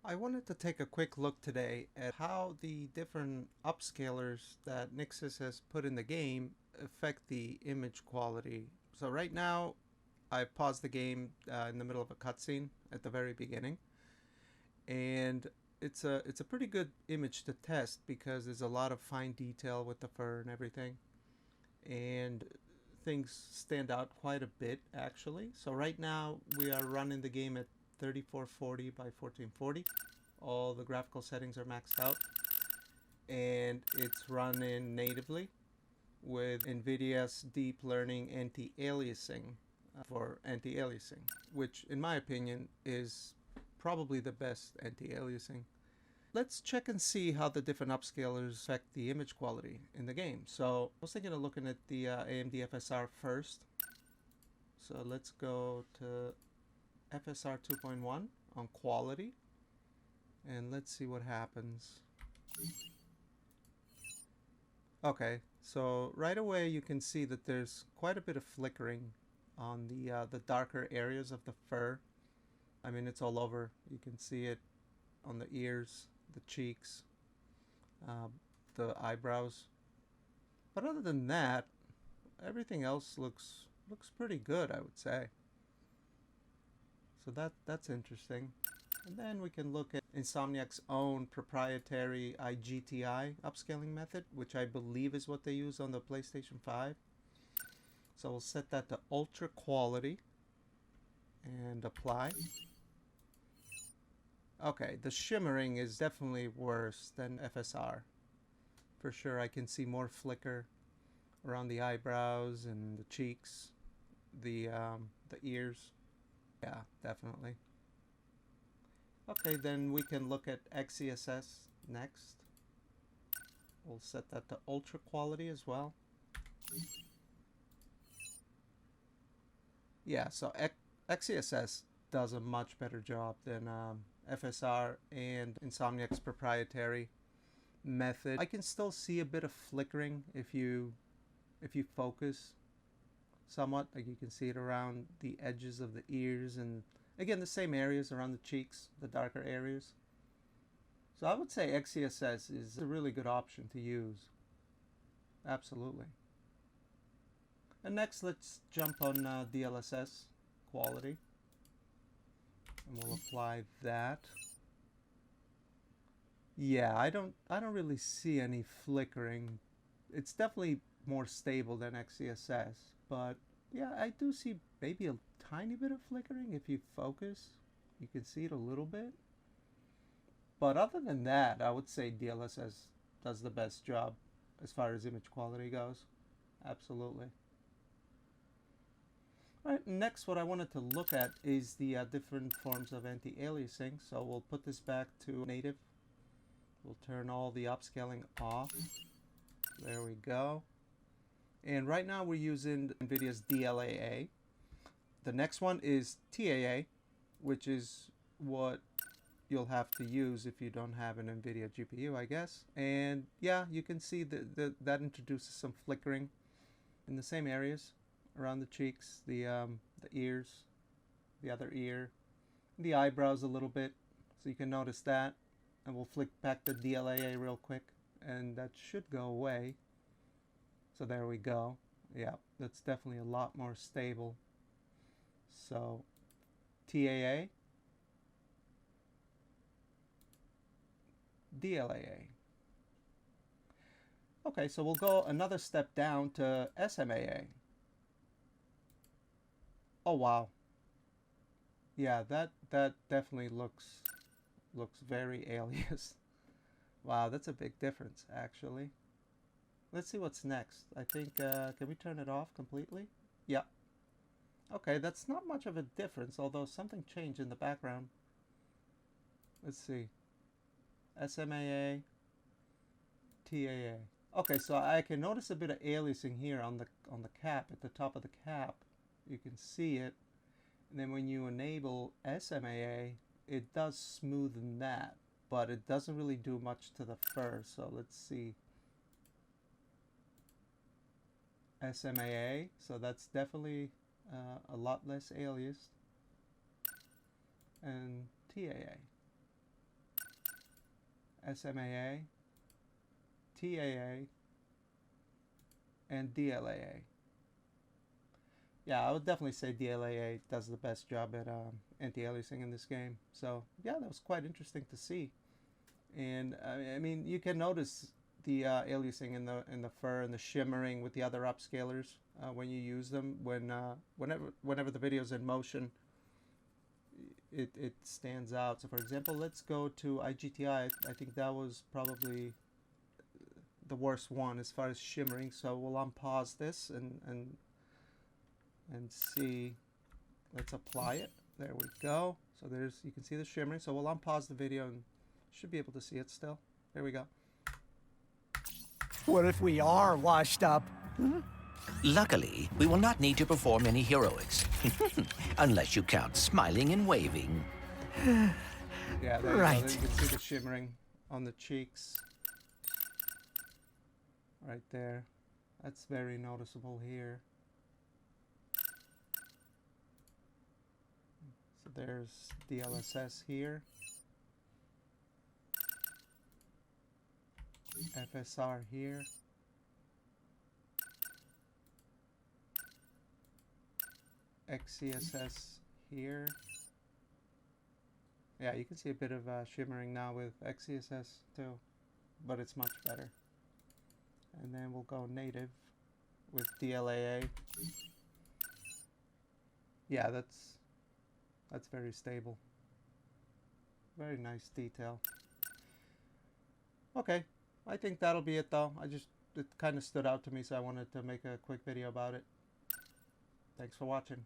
I wanted to take a quick look today at how the different upscalers that Nixus has put in the game affect the image quality. So right now, I paused the game in the middle of a cutscene at the very beginning, and it's a pretty good image to test because there's a lot of fine detail with the fur and everything, and things stand out quite a bit actually. So right now we are running the game at 3440 by 1440. All the graphical settings are maxed out, and it's running natively with NVIDIA's deep learning anti-aliasing for anti-aliasing, which in my opinion is probably the best anti-aliasing. Let's check and see how the different upscalers affect the image quality in the game. So I was thinking of looking at the AMD FSR first. So let's go to FSR 2.1 on quality, and let's see what happens. Okay, so right away you can see that there's quite a bit of flickering on the darker areas of the fur. I mean, it's all over. You can see it on the ears, the cheeks, uh, the eyebrows. But other than that, everything else looks pretty good, I would say. So that's interesting. And then we can look at Insomniac's own proprietary IGTI upscaling method, which I believe is what they use on the PlayStation 5. So we'll set that to ultra quality and apply. Okay, the shimmering is definitely worse than FSR. For sure, I can see more flicker around the eyebrows and the cheeks, the ears. Yeah, definitely. Okay, then we can look at XeSS next. We'll set that to ultra quality as well. Yeah, so XeSS does a much better job than FSR and Insomniac's proprietary method. I can still see a bit of flickering if you focus somewhat. Like you can see it around the edges of the ears, and again the same areas around the cheeks, the darker areas. So I would say XeSS is a really good option to use. Absolutely. And next, let's jump on DLSS quality, and we'll apply that. Yeah, I don't really see any flickering. It's definitely more stable than XeSS, but yeah, I do see maybe a tiny bit of flickering if you focus. You can see it a little bit. But other than that, I would say DLSS does the best job as far as image quality goes. Absolutely. All right, next what I wanted to look at is the different forms of anti-aliasing. So we'll put this back to native. We'll turn all the upscaling off. There we go. And right now we're using NVIDIA's DLAA. The next one is TAA, which is what you'll have to use if you don't have an NVIDIA GPU, I guess. And yeah, you can see that introduces some flickering in the same areas around the cheeks, the ears, the other ear, the eyebrows a little bit. So you can notice that. And we'll flick back the DLAA real quick, and that should go away. So there we go. Yeah, that's definitely a lot more stable. So TAA, DLAA. Okay, so we'll go another step down to SMAA. Oh wow. Yeah, that definitely looks very alias. Wow, that's a big difference actually. Let's see what's next. I think can we turn it off completely? Yeah. Okay, that's not much of a difference, although something changed in the background. Let's see. SMAA, TAA. Okay, so I can notice a bit of aliasing here on the cap, at the top of the cap. You can see it. And then when you enable SMAA, it does smoothen that, but it doesn't really do much to the fur. So let's see. SMAA, so that's definitely a lot less aliased. And TAA. SMAA, TAA, and DLAA. Yeah, I would definitely say DLAA does the best job at anti-aliasing in this game. So yeah, that was quite interesting to see. And I mean, you can notice the aliasing in the fur and the shimmering with the other upscalers when you use them. Whenever the video's in motion, it stands out. So for example, let's go to IGTI. I think that was probably the worst one as far as shimmering. So we'll unpause this and see. Let's apply it. There we go. So you can see the shimmering. So we'll unpause the video and should be able to see it still. There we go. What if we are washed up? Luckily, we will not need to perform any heroics. Unless you count smiling and waving. Yeah, there right. you go. There you can see the shimmering on the cheeks. Right there. That's very noticeable here. So there's DLSS here. FSR here. XeSS here. Yeah, you can see a bit of shimmering now with XeSS too, but it's much better. And then we'll go native with DLAA. Yeah, that's very stable. Very nice detail. Okay, I think that'll be it though. It kind of stood out to me, so I wanted to make a quick video about it. Thanks for watching.